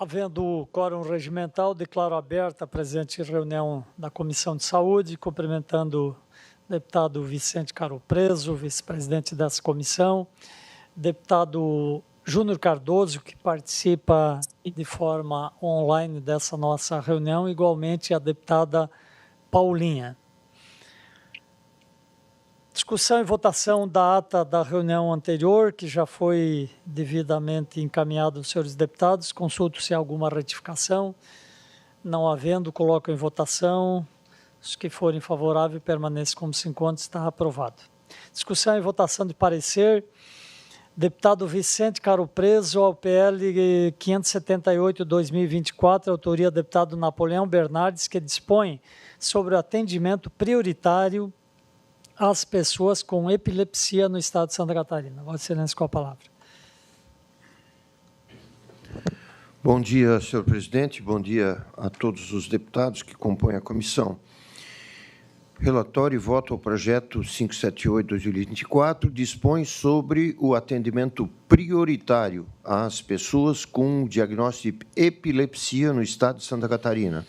Havendo quórum regimental, declaro aberta a presente reunião da Comissão de Saúde, cumprimentando o deputado Vicente Caro Preso, vice-presidente dessa comissão, deputado Júnior Cardoso, que participa de forma online dessa nossa reunião, igualmente a deputada Paulinha. Discussão e votação da ata da reunião anterior, que já foi devidamente encaminhada aos senhores deputados. Consulto se há alguma retificação. Não havendo, coloco em votação. Os que forem favoráveis, permaneçam como se encontra, está aprovado. Discussão e votação de parecer. Deputado Vicente Caro Preso, ao PL 578/2024, autoria do deputado Napoleão Bernardes, que dispõe sobre o atendimento prioritário às pessoas com epilepsia no estado de Santa Catarina. Vossa Excelência, com a palavra. Bom dia, senhor presidente. Bom dia a todos os deputados que compõem a comissão. Relatório e voto ao projeto 578/2024 dispõe sobre o atendimento prioritário às pessoas com diagnóstico de epilepsia no estado de Santa Catarina.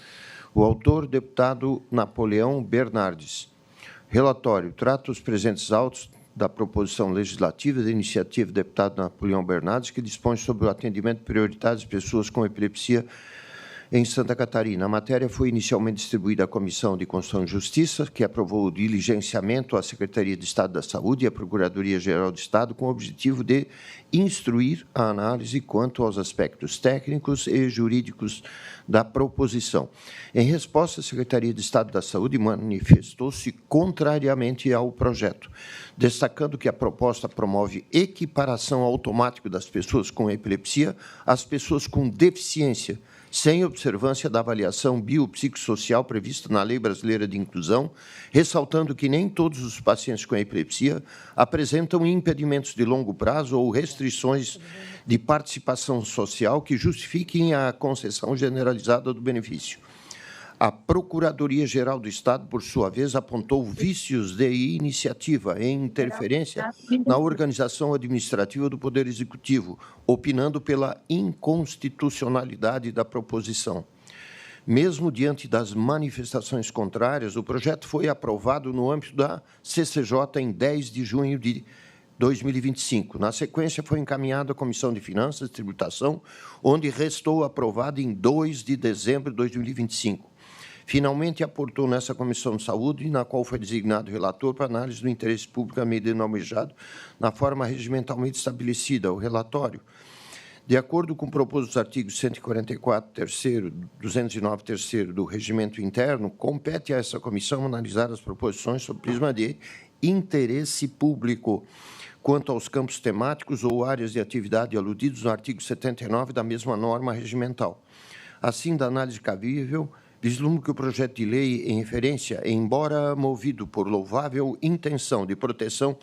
O autor, deputado Napoleão Bernardes. Relatório. Trata os presentes autos da proposição legislativa da iniciativa do deputado Napoleão Bernardes, que dispõe sobre o atendimento prioritário às pessoas com epilepsia em Santa Catarina. A matéria foi inicialmente distribuída à Comissão de Constituição e Justiça, que aprovou o diligenciamento à Secretaria de Estado da Saúde e à Procuradoria-Geral do Estado, com o objetivo de instruir a análise quanto aos aspectos técnicos e jurídicos da proposição. Em resposta, a Secretaria de Estado da Saúde manifestou-se contrariamente ao projeto, destacando que a proposta promove equiparação automática das pessoas com epilepsia às pessoas com deficiência, sem observância da avaliação biopsicossocial prevista na Lei Brasileira de Inclusão, ressaltando que nem todos os pacientes com epilepsia apresentam impedimentos de longo prazo ou restrições de participação social que justifiquem a concessão generalizada do benefício. A Procuradoria-Geral do Estado, por sua vez, apontou vícios de iniciativa e interferência na organização administrativa do Poder Executivo, opinando pela inconstitucionalidade da proposição. Mesmo diante das manifestações contrárias, o projeto foi aprovado no âmbito da CCJ em 10 de junho de 2025. Na sequência, foi encaminhado à Comissão de Finanças e Tributação, onde restou aprovado em 2 de dezembro de 2025. Finalmente, aportou nessa Comissão de Saúde, na qual foi designado relator para análise do interesse público a medida almejado, na forma regimentalmente estabelecida. O relatório, de acordo com o proposto dos artigos 144, terceiro, 209, terceiro do Regimento Interno, compete a essa comissão analisar as proposições sob prisma de interesse público, quanto aos campos temáticos ou áreas de atividade aludidos no artigo 79 da mesma norma regimental. Assim, da análise cabível, vislumbro que o projeto de lei em referência, embora movido por louvável intenção de proteção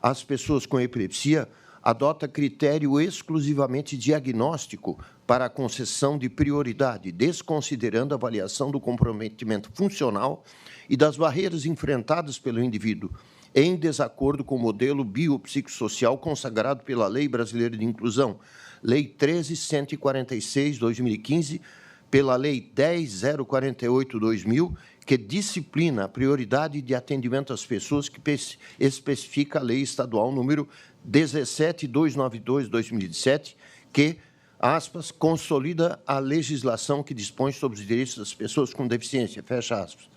às pessoas com epilepsia, adota critério exclusivamente diagnóstico para a concessão de prioridade, desconsiderando a avaliação do comprometimento funcional e das barreiras enfrentadas pelo indivíduo, em desacordo com o modelo biopsicossocial consagrado pela Lei Brasileira de Inclusão, Lei 13.146/2015, pela Lei 10.048/2000, que disciplina a prioridade de atendimento às pessoas, que especifica a Lei Estadual número 17.292/2017, que, aspas, consolida a legislação que dispõe sobre os direitos das pessoas com deficiência, fecha aspas.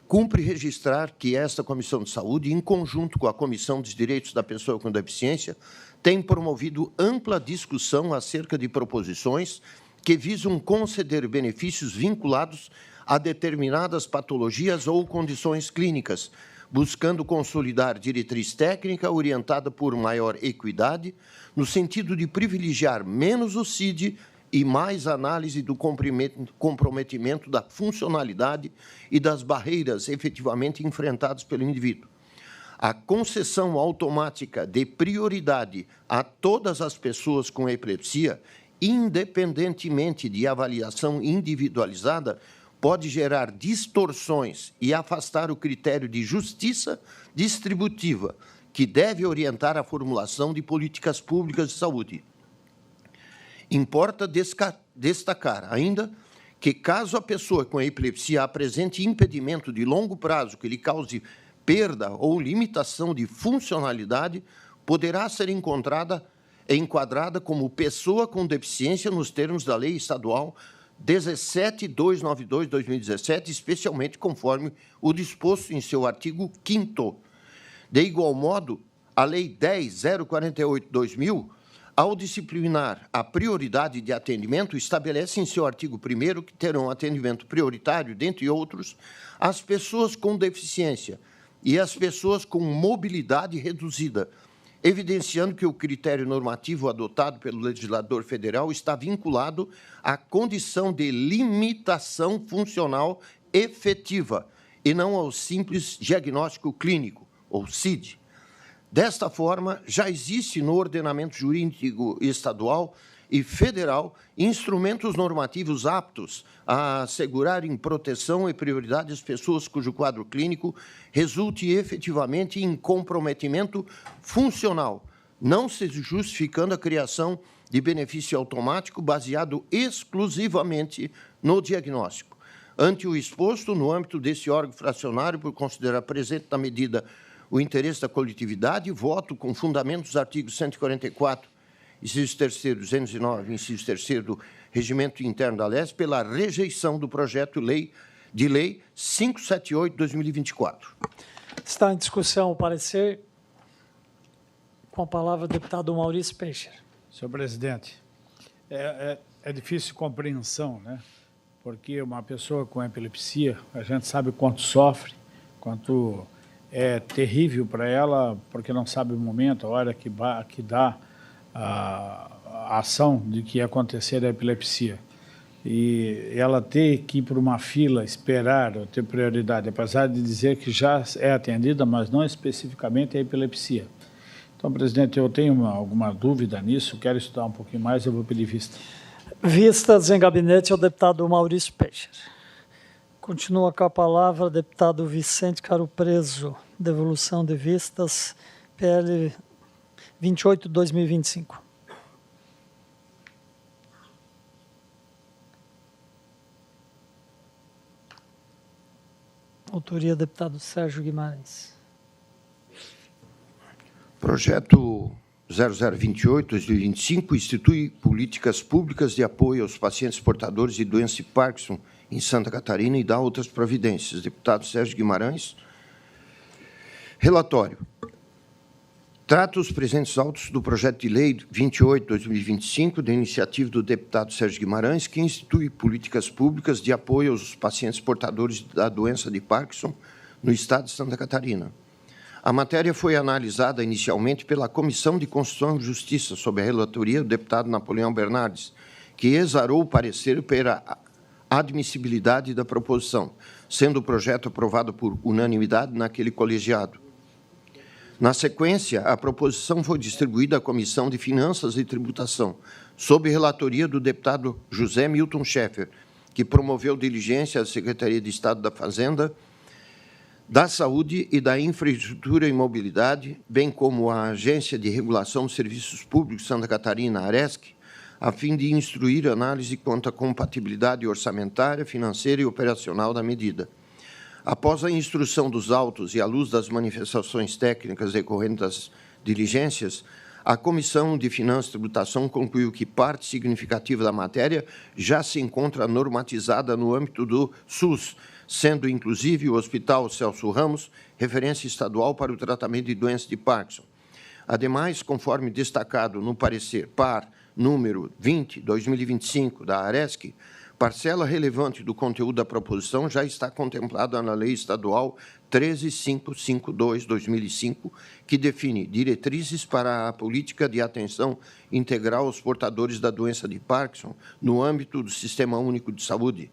Cumpre registrar que esta Comissão de Saúde, em conjunto com a Comissão dos Direitos da Pessoa com Deficiência, tem promovido ampla discussão acerca de proposições que visam conceder benefícios vinculados a determinadas patologias ou condições clínicas, buscando consolidar diretriz técnica orientada por maior equidade, no sentido de privilegiar menos o CID e mais análise do comprometimento da funcionalidade e das barreiras efetivamente enfrentadas pelo indivíduo. A concessão automática de prioridade a todas as pessoas com epilepsia, independentemente de avaliação individualizada, pode gerar distorções e afastar o critério de justiça distributiva, que deve orientar a formulação de políticas públicas de saúde. Importa destacar ainda que, caso a pessoa com epilepsia apresente impedimento de longo prazo que lhe cause perda ou limitação de funcionalidade, poderá ser enquadrada como pessoa com deficiência nos termos da Lei Estadual 17.292/2017, especialmente conforme o disposto em seu artigo 5º. De igual modo, a Lei 10.048/2000, ao disciplinar a prioridade de atendimento, estabelece em seu artigo 1º que terão atendimento prioritário, dentre outros, as pessoas com deficiência e as pessoas com mobilidade reduzida, evidenciando que o critério normativo adotado pelo legislador federal está vinculado à condição de limitação funcional efetiva e não ao simples diagnóstico clínico, ou CID. Desta forma, já existe no ordenamento jurídico estadual e federal instrumentos normativos aptos a assegurarem proteção e prioridade às pessoas cujo quadro clínico resulte efetivamente em comprometimento funcional, não se justificando a criação de benefício automático baseado exclusivamente no diagnóstico. Ante o exposto, no âmbito desse órgão fracionário, por considerar presente na medida o interesse da coletividade, voto com fundamento dos artigos 144, inciso 3º, 209, inciso 3º do Regimento Interno da LES, pela rejeição do projeto de lei 578/2024. Está em discussão o parecer. Com a palavra o deputado Maurício Peixer. Senhor presidente, é difícil compreensão, né? Porque uma pessoa com epilepsia, a gente sabe quanto sofre, quanto é terrível para ela, porque não sabe o momento, a hora que dá a ação de que ia acontecer a epilepsia. E ela ter que ir para uma fila, esperar, ou ter prioridade, apesar de dizer que já é atendida, mas não especificamente a epilepsia. Então, presidente, eu tenho alguma dúvida nisso, quero estudar um pouquinho mais, eu vou pedir vista. Vistas em gabinete ao deputado Maurício Peixer. Continua com a palavra o deputado Vicente Caro Preso. Devolução de vistas, PL 28/2025. Autoria do deputado Sérgio Guimarães. Projeto 0028/2025 institui políticas públicas de apoio aos pacientes portadores de doença de Parkinson em Santa Catarina e dá outras providências. Deputado Sérgio Guimarães. Relatório. Trata os presentes autos do projeto de lei 28/2025, da iniciativa do deputado Sérgio Guimarães, que institui políticas públicas de apoio aos pacientes portadores da doença de Parkinson no estado de Santa Catarina. A matéria foi analisada inicialmente pela Comissão de Constituição e Justiça, sob a relatoria do deputado Napoleão Bernardes, que exarou o parecer pela admissibilidade da proposição, sendo o projeto aprovado por unanimidade naquele colegiado. Na sequência, a proposição foi distribuída à Comissão de Finanças e Tributação, sob relatoria do deputado José Milton Schaeffer, que promoveu diligência à Secretaria de Estado da Fazenda, da Saúde e da Infraestrutura e Mobilidade, bem como a Agência de Regulação dos Serviços Públicos Santa Catarina, ARESC, a fim de instruir análise quanto à compatibilidade orçamentária, financeira e operacional da medida. Após a instrução dos autos e à luz das manifestações técnicas decorrentes das diligências, a Comissão de Finanças e Tributação concluiu que parte significativa da matéria já se encontra normatizada no âmbito do SUS, sendo inclusive o Hospital Celso Ramos referência estadual para o tratamento de doenças de Parkinson. Ademais, conforme destacado no parecer par número 20/2025 da ARESC, parcela relevante do conteúdo da proposição já está contemplada na Lei Estadual 13.552/2005, que define diretrizes para a política de atenção integral aos portadores da doença de Parkinson no âmbito do Sistema Único de Saúde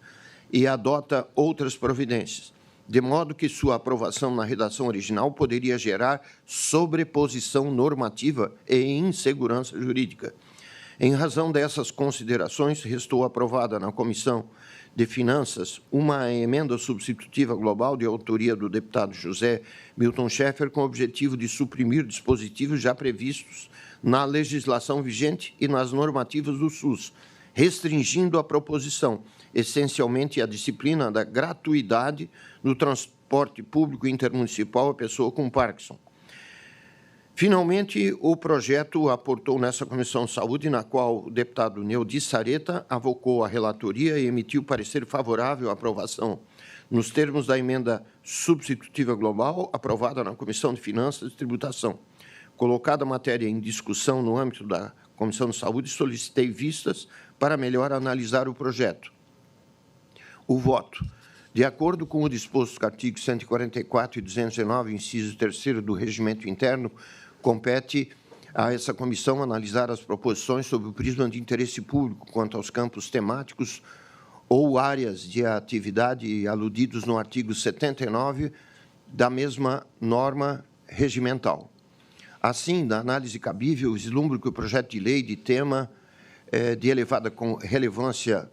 e adota outras providências, de modo que sua aprovação na redação original poderia gerar sobreposição normativa e insegurança jurídica. Em razão dessas considerações, restou aprovada na Comissão de Finanças uma emenda substitutiva global de autoria do deputado José Milton Schaeffer, com o objetivo de suprimir dispositivos já previstos na legislação vigente e nas normativas do SUS, restringindo a proposição, essencialmente a disciplina da gratuidade no transporte público intermunicipal à pessoa com Parkinson. Finalmente, o projeto aportou nessa Comissão de Saúde, na qual o deputado Neudi Sareta avocou a relatoria e emitiu parecer favorável à aprovação nos termos da emenda substitutiva global aprovada na Comissão de Finanças e Tributação. Colocada a matéria em discussão no âmbito da Comissão de Saúde, solicitei vistas para melhor analisar o projeto. O voto. De acordo com o disposto dos artigos 144 e 219, inciso 3º do Regimento Interno, compete a essa comissão analisar as proposições sob o prisma de interesse público quanto aos campos temáticos ou áreas de atividade aludidos no artigo 79 da mesma norma regimental. Assim, da análise cabível, vislumbro que o projeto de lei de tema de elevada relevância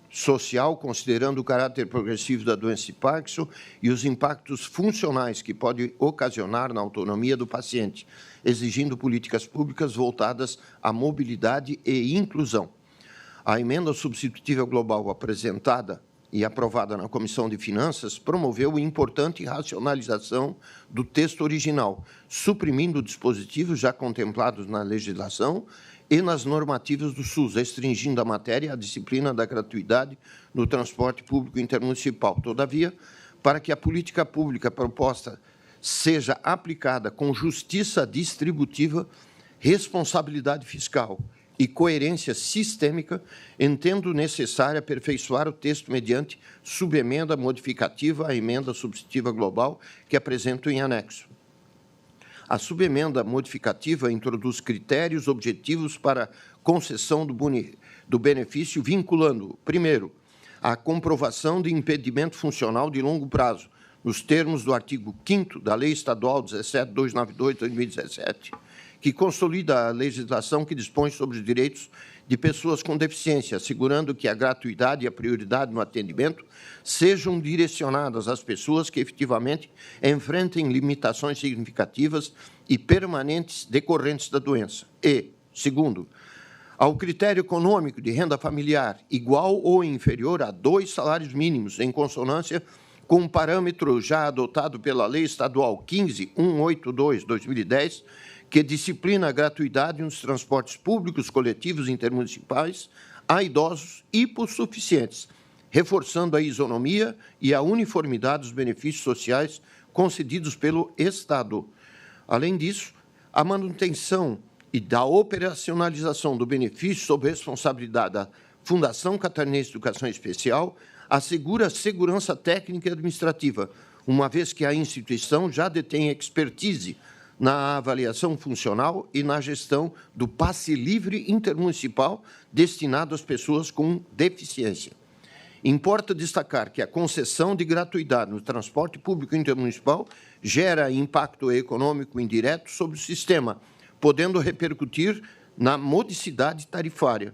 social, considerando o caráter progressivo da doença de Parkinson e os impactos funcionais que pode ocasionar na autonomia do paciente, exigindo políticas públicas voltadas à mobilidade e inclusão. A emenda substitutiva global apresentada e aprovada na Comissão de Finanças promoveu importante racionalização do texto original, suprimindo dispositivos já contemplados na legislação e nas normativas do SUS, restringindo a matéria à disciplina da gratuidade no transporte público intermunicipal. Todavia, para que a política pública proposta seja aplicada com justiça distributiva, responsabilidade fiscal e coerência sistêmica, entendo necessário aperfeiçoar o texto mediante subemenda modificativa à emenda substitutiva global que apresento em anexo. A subemenda modificativa introduz critérios objetivos para concessão do benefício, vinculando, primeiro, a comprovação de impedimento funcional de longo prazo, nos termos do artigo 5º da Lei Estadual 17.292/2017, que consolida a legislação que dispõe sobre os direitos de pessoas com deficiência, assegurando que a gratuidade e a prioridade no atendimento sejam direcionadas às pessoas que efetivamente enfrentem limitações significativas e permanentes decorrentes da doença. E, segundo, ao critério econômico de renda familiar igual ou inferior a 2 salários mínimos, em consonância com um parâmetro já adotado pela Lei Estadual 15.182/2010, que disciplina a gratuidade nos transportes públicos coletivos intermunicipais a idosos hipossuficientes, reforçando a isonomia e a uniformidade dos benefícios sociais concedidos pelo Estado. Além disso, a manutenção e da operacionalização do benefício sob responsabilidade da Fundação Catarinense de Educação Especial assegura a segurança técnica e administrativa, uma vez que a instituição já detém expertise na avaliação funcional e na gestão do passe livre intermunicipal destinado às pessoas com deficiência. Importa destacar que a concessão de gratuidade no transporte público intermunicipal gera impacto econômico indireto sobre o sistema, podendo repercutir na modicidade tarifária.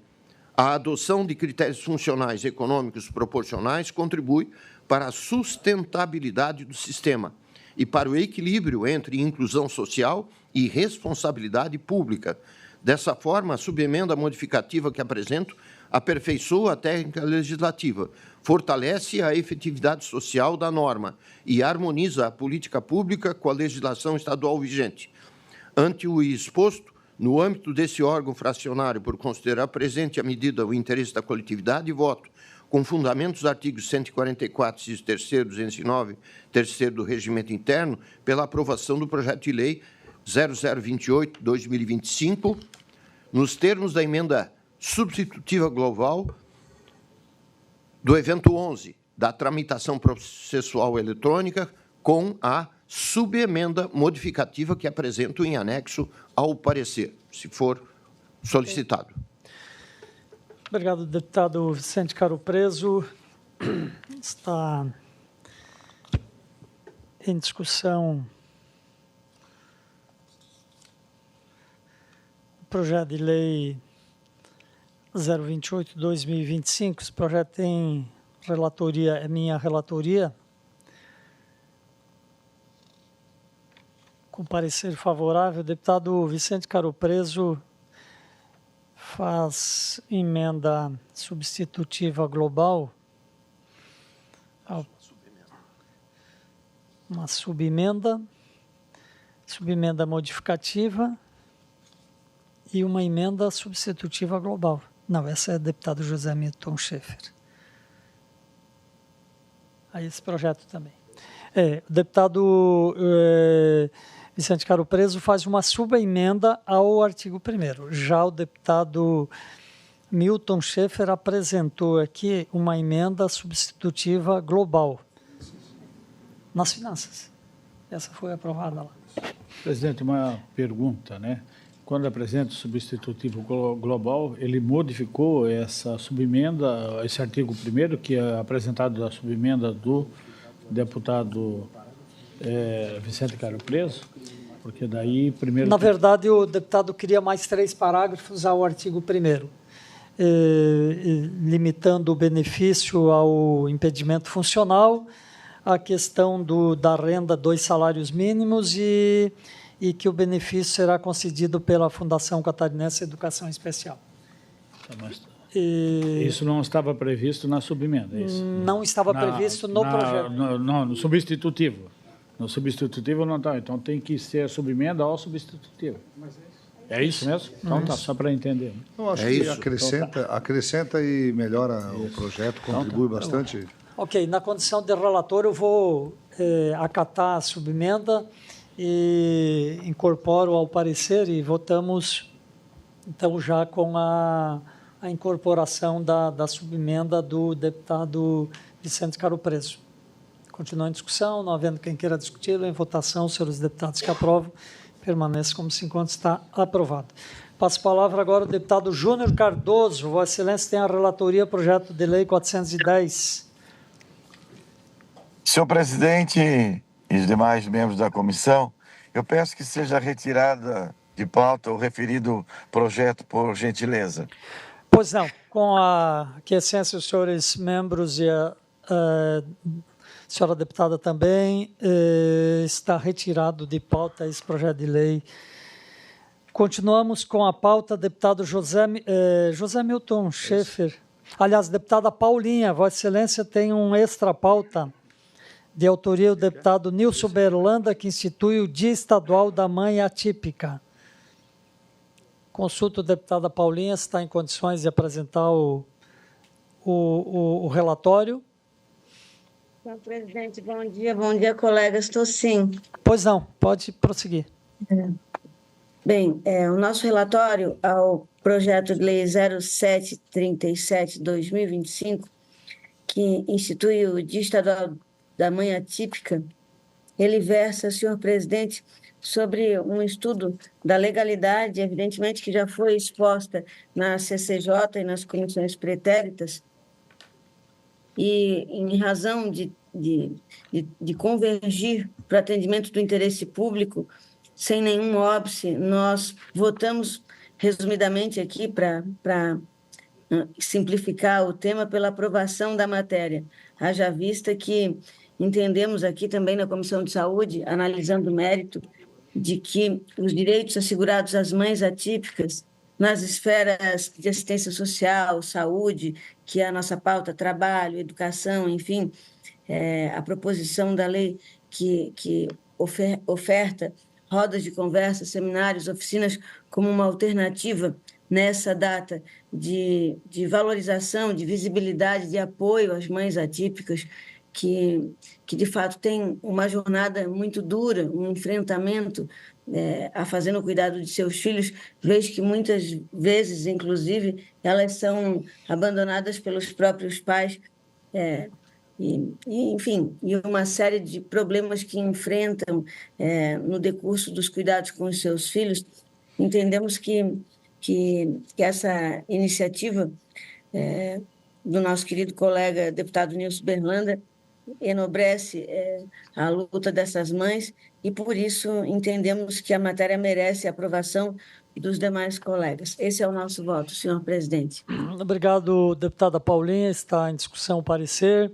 A adoção de critérios funcionais e econômicos proporcionais contribui para a sustentabilidade do sistema e para o equilíbrio entre inclusão social e responsabilidade pública. Dessa forma, a subemenda modificativa que apresento aperfeiçoa a técnica legislativa, fortalece a efetividade social da norma e harmoniza a política pública com a legislação estadual vigente. Ante o exposto, no âmbito desse órgão fracionário, por considerar presente a medida o interesse da coletividade, voto com fundamentos dos artigos 144, inciso 3º, 209, 3º do Regimento Interno, pela aprovação do projeto de lei 0028/2025, nos termos da emenda substitutiva global do evento 11, da tramitação processual eletrônica, com a subemenda modificativa que apresento em anexo ao parecer, se for solicitado. Obrigado, deputado Vicente Caro Preso. Está em discussão o projeto de lei 028/2025. Esse projeto tem relatoria, é minha relatoria, com parecer favorável. O deputado Vicente Caro Preso faz emenda substitutiva global, uma subemenda modificativa e uma emenda substitutiva global. Não, essa é do deputado José Milton Schaeffer. Aí esse projeto também. O deputado Vicente Caro Preso faz uma subemenda ao artigo 1º. Já o deputado Milton Schaeffer apresentou aqui uma emenda substitutiva global nas finanças. Essa foi aprovada lá. Presidente, uma pergunta, né? Quando apresenta o substitutivo global, ele modificou essa subemenda, esse artigo 1º, que é apresentado da subemenda do deputado Vicente Caro Preso, porque daí primeiro... Na verdade, o deputado queria mais 3 parágrafos ao artigo 1º, limitando o benefício ao impedimento funcional, a questão da renda 2 salários mínimos e que o benefício será concedido pela Fundação Catarinense de Educação Especial. Isso não estava previsto na subemenda, é isso? Não estava previsto no projeto. No substitutivo. No substitutivo não está, então tem que ser a subemenda ao substitutivo. É isso mesmo? Então tá, só para entender. Eu acho que acrescenta e melhora o projeto, contribui bastante. Ok, na condição de relator eu vou acatar a subemenda e incorporo ao parecer e votamos, então, já com a incorporação da subemenda do deputado Vicente Caro Preso. Continua em discussão, não havendo quem queira discuti-lo, em votação, senhores deputados que aprovam, permaneça como se encontra, está aprovado. Passo a palavra agora ao deputado Júnior Cardoso. Vossa Excelência tem a relatoria, projeto de lei 410. Senhor presidente e os demais membros da comissão, eu peço que seja retirada de pauta o referido projeto, por gentileza. Pois não, com a aquiescência dos senhores membros e a senhora deputada também, está retirado de pauta esse projeto de lei. Continuamos com a pauta, deputado José Milton Schaeffer. Aliás, deputada Paulinha, Vossa Excelência tem um extra pauta de autoria do deputado Nilson Berlanda, que institui o Dia Estadual da Mãe Atípica. Consulto a deputada Paulinha se está em condições de apresentar o relatório. Senhor presidente, bom dia, colegas. Estou sim. Pois não, pode prosseguir. Bem, o nosso relatório ao projeto de lei 0737/2025, que institui o Dia Estadual da Mãe Atípica, ele versa, senhor presidente, sobre um estudo da legalidade, evidentemente que já foi exposta na CCJ e nas comissões pretéritas, e em razão de convergir para o atendimento do interesse público, sem nenhum óbice, nós votamos resumidamente aqui para simplificar o tema pela aprovação da matéria, haja vista que entendemos aqui também na Comissão de Saúde, analisando o mérito, de que os direitos assegurados às mães atípicas nas esferas de assistência social, saúde, que é a nossa pauta, trabalho, educação, enfim, a proposição da lei que oferta rodas de conversa, seminários, oficinas como uma alternativa nessa data de valorização, de visibilidade, de apoio às mães atípicas, que de fato tem uma jornada muito dura, um enfrentamento a fazer no cuidado de seus filhos, vez que muitas vezes, inclusive, elas são abandonadas pelos próprios pais, enfim, e uma série de problemas que enfrentam no decurso dos cuidados com os seus filhos. Entendemos que essa iniciativa do nosso querido colega deputado Nilson Berlanda enobrece a luta dessas mães e, por isso, entendemos que a matéria merece a aprovação dos demais colegas. Esse é o nosso voto, senhor presidente. Obrigado, deputada Paulinha. Está em discussão o parecer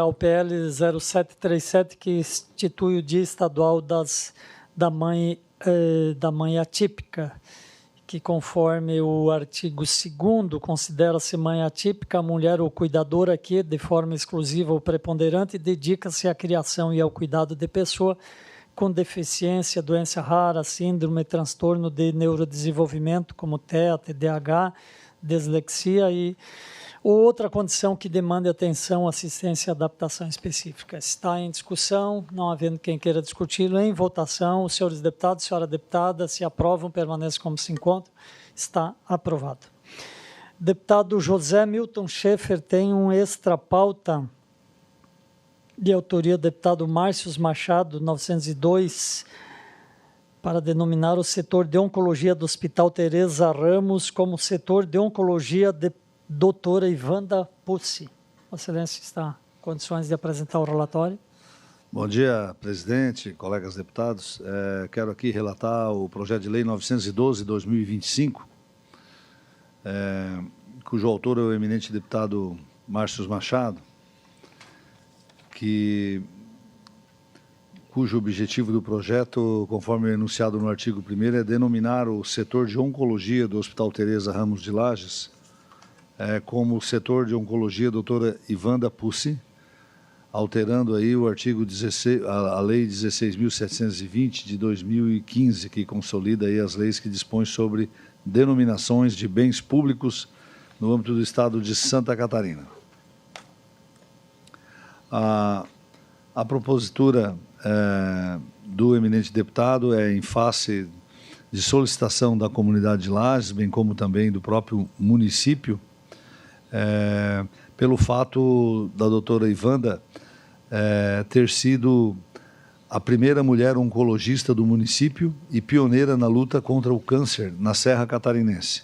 ao PL 0737, que institui o Dia Estadual da Mãe Atípica, que, conforme o artigo 2º, considera-se mãe atípica a mulher ou cuidadora que, de forma exclusiva ou preponderante, dedica-se à criação e ao cuidado de pessoa com deficiência, doença rara, síndrome, transtorno de neurodesenvolvimento, como TEA, TDAH, dislexia ou outra condição que demande atenção, assistência e adaptação específica. Está em discussão, não havendo quem queira discuti-lo, em votação. Os senhores deputados, senhora deputada, se aprovam, permanece como se encontra. Está aprovado. Deputado José Milton Schaeffer tem um extra-pauta de autoria do deputado Márcio Machado, 902, para denominar o setor de oncologia do Hospital Teresa Ramos como setor de oncologia de doutora Ivanda Pussi. Vossa Excelência está em condições de apresentar o relatório. Bom dia, presidente, colegas deputados. Quero aqui relatar o projeto de lei 912/2025, cujo autor é o eminente deputado Márcio Machado, cujo objetivo do projeto, conforme enunciado no artigo 1º, é denominar o setor de oncologia do Hospital Teresa Ramos de Lages como o setor de oncologia doutora Ivanda Pussi, alterando aí o artigo 16, a lei 16.720 de 2015, que consolida aí as leis que dispõem sobre denominações de bens públicos no âmbito do estado de Santa Catarina. A propositura do eminente deputado é em face de solicitação da comunidade de Lages, bem como também do próprio município, pelo fato da doutora Ivanda ter sido a primeira mulher oncologista do município e pioneira na luta contra o câncer na Serra Catarinense.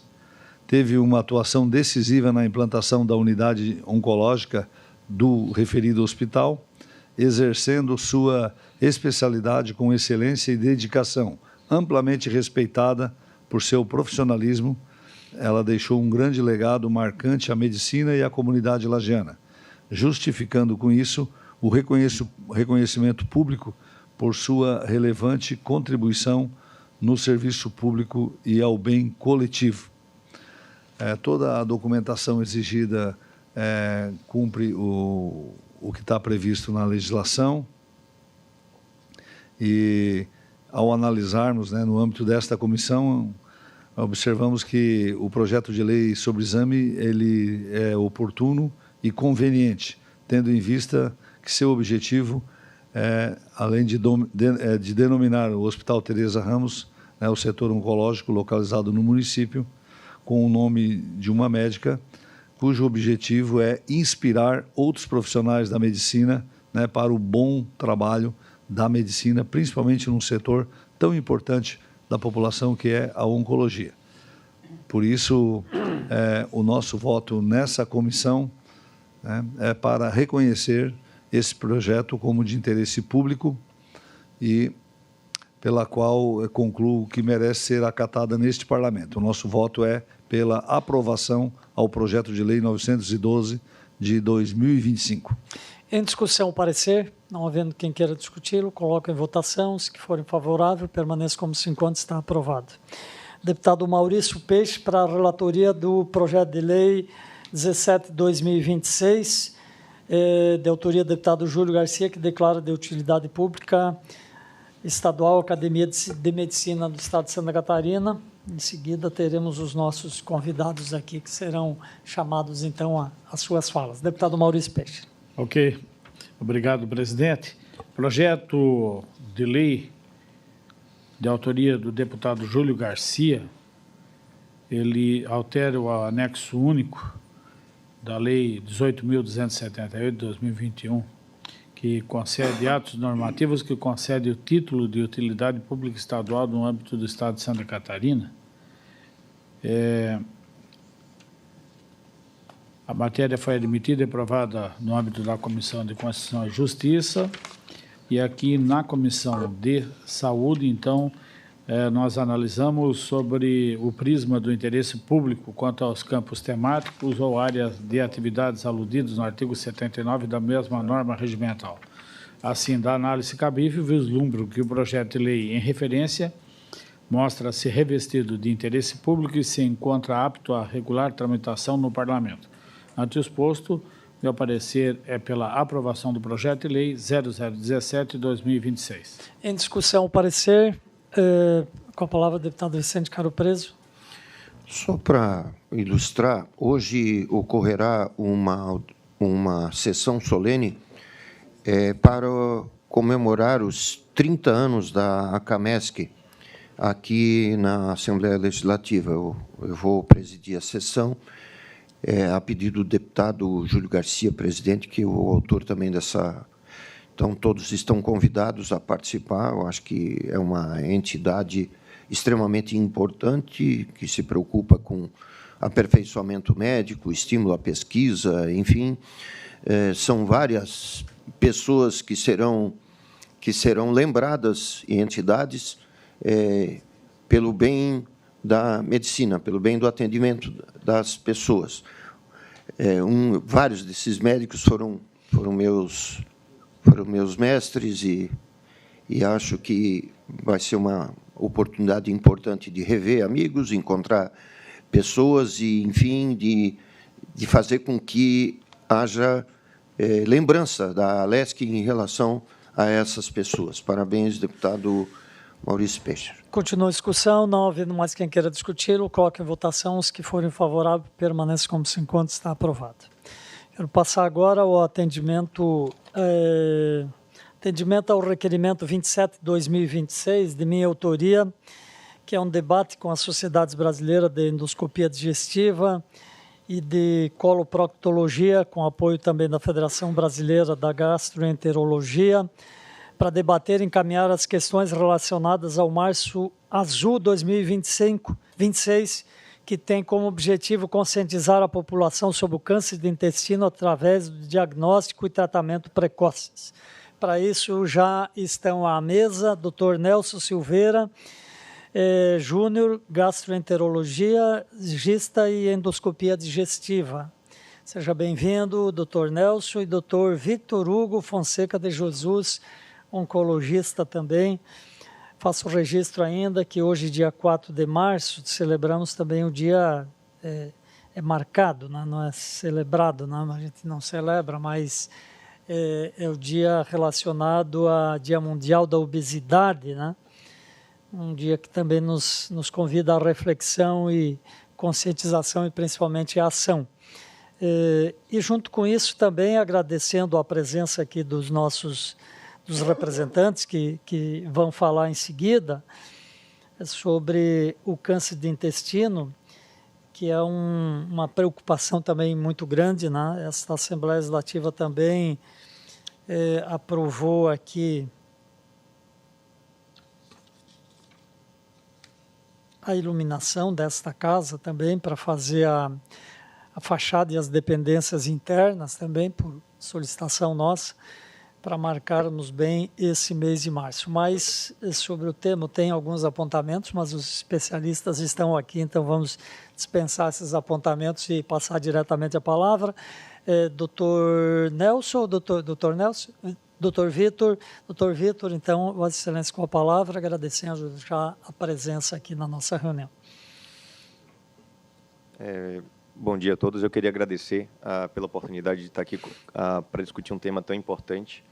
Teve uma atuação decisiva na implantação da unidade oncológica do referido hospital, exercendo sua especialidade com excelência e dedicação, amplamente respeitada por seu profissionalismo. Ela deixou um grande legado marcante à medicina e à comunidade lagiana, justificando com isso o reconhecimento público por sua relevante contribuição no serviço público e ao bem coletivo. Toda a documentação exigida cumpre o que está previsto na legislação e, ao analisarmos, no âmbito desta comissão, observamos que o projeto de lei sobre exame ele é oportuno e conveniente, tendo em vista que seu objetivo além de denominar o Hospital Teresa Ramos, o setor oncológico localizado no município, com o nome de uma médica, cujo objetivo é inspirar outros profissionais da medicina para o bom trabalho da medicina, principalmente num setor tão importante da população que é a oncologia. Por isso, o nosso voto nessa comissão é para reconhecer esse projeto como de interesse público e pela qual concluo que merece ser acatada neste Parlamento. O nosso voto é pela aprovação ao projeto de lei 912 de 2025. Em discussão, o parecer, não havendo quem queira discuti-lo, coloco em votação. Os que forem favoráveis, permaneça como se encontra, está aprovado. Deputado Maurício Peixe, para a relatoria do projeto de lei 17/2026, de autoria do deputado Júlio Garcia, que declara de utilidade pública estadual Academia de Medicina do Estado de Santa Catarina. Em seguida, teremos os nossos convidados aqui, que serão chamados, então, às suas falas. Deputado Maurício Peixe. Ok. Obrigado, presidente. Projeto de lei de autoria do deputado Júlio Garcia, ele altera o anexo único da Lei 18.278 de 2021, que concede atos normativos que concede o título de utilidade pública estadual no âmbito do Estado de Santa Catarina. A matéria foi admitida e aprovada no âmbito da Comissão de Constituição e Justiça, e aqui na Comissão de Saúde, então, nós analisamos sobre o prisma do interesse público quanto aos campos temáticos ou áreas de atividades aludidos no artigo 79 da mesma norma regimental. Assim, da análise cabível, vislumbro que o projeto de lei em referência mostra-se revestido de interesse público e se encontra apto a regular tramitação no Parlamento. Ante o exposto, meu parecer é pela aprovação do projeto de lei 0017/2026. Em discussão, o parecer. Com a palavra, o deputado Vicente Caro Preso. Só para ilustrar, hoje ocorrerá uma sessão solene para comemorar os 30 anos da ACAMESC aqui na Assembleia Legislativa. Eu vou presidir a sessão a pedido do deputado Júlio Garcia, presidente, que é o autor também dessa... Então, todos estão convidados a participar. Eu acho que é uma entidade extremamente importante, que se preocupa com aperfeiçoamento médico, estímulo à pesquisa, enfim. São várias pessoas que serão lembradas em entidades pelo bem da medicina, pelo bem do atendimento das pessoas. Vários desses médicos foram meus mestres e acho que vai ser uma oportunidade importante de rever amigos, encontrar pessoas e, enfim, de fazer com que haja lembrança da Alesc em relação a essas pessoas. Parabéns, deputado Maurício Peixe. Continua a discussão, não havendo mais quem queira discuti-lo, coloque em votação. Os que forem favoráveis, permaneçam como se encontra, está aprovado. Quero passar agora ao atendimento ao requerimento 27/2026, de minha autoria, que é um debate com as sociedades brasileiras de endoscopia digestiva e de coloproctologia, com apoio também da Federação Brasileira da Gastroenterologia, para debater e encaminhar as questões relacionadas ao Março Azul 2026, que tem como objetivo conscientizar a população sobre o câncer de intestino através do diagnóstico e tratamento precoces. Para isso, já estão à mesa Dr. Nelson Silveira Júnior, gastroenterologista e endoscopia digestiva. Seja bem-vindo, Dr. Nelson, e Dr. Victor Hugo Fonseca de Jesus, oncologista também. Faço o registro ainda que hoje, dia 4 de março, celebramos também o dia, marcado, né? Não é celebrado, né? A gente não celebra, mas é o dia relacionado ao Dia Mundial da Obesidade, né? Um dia que também nos convida à reflexão e conscientização e principalmente à ação. E junto com isso também agradecendo a presença aqui dos representantes que vão falar em seguida sobre o câncer de intestino, que é uma preocupação também muito grande, né? Esta Assembleia Legislativa também aprovou aqui a iluminação desta casa também, para fazer a fachada e as dependências internas também, por solicitação nossa, para marcarmos bem esse mês de março. Mas sobre o tema tem alguns apontamentos, mas os especialistas estão aqui, então vamos dispensar esses apontamentos e passar diretamente a palavra. Doutor Nelson ou doutor Nelson? Doutor Vitor, então, Vossa Excelência com a palavra, agradecendo já a presença aqui na nossa reunião. Bom dia a todos. Eu queria agradecer pela oportunidade de estar aqui para discutir um tema tão importante.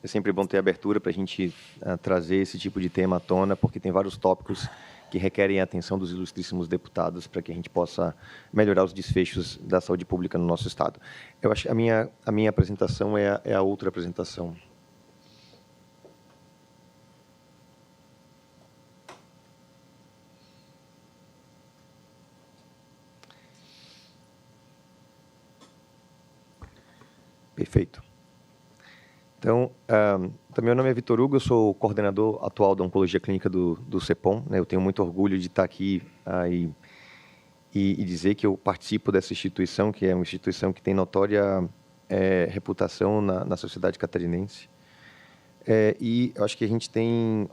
É sempre bom ter abertura para a gente trazer esse tipo de tema à tona, porque tem vários tópicos que requerem a atenção dos ilustríssimos deputados para que a gente possa melhorar os desfechos da saúde pública no nosso Estado. Eu acho que a minha apresentação é a outra apresentação. Perfeito. Então, meu nome é Vitor Hugo, eu sou o coordenador atual da Oncologia Clínica do CEPOM, né? Eu tenho muito orgulho de estar aqui e dizer que eu participo dessa instituição, que é uma instituição que tem notória reputação na sociedade catarinense. E eu acho que a gente tem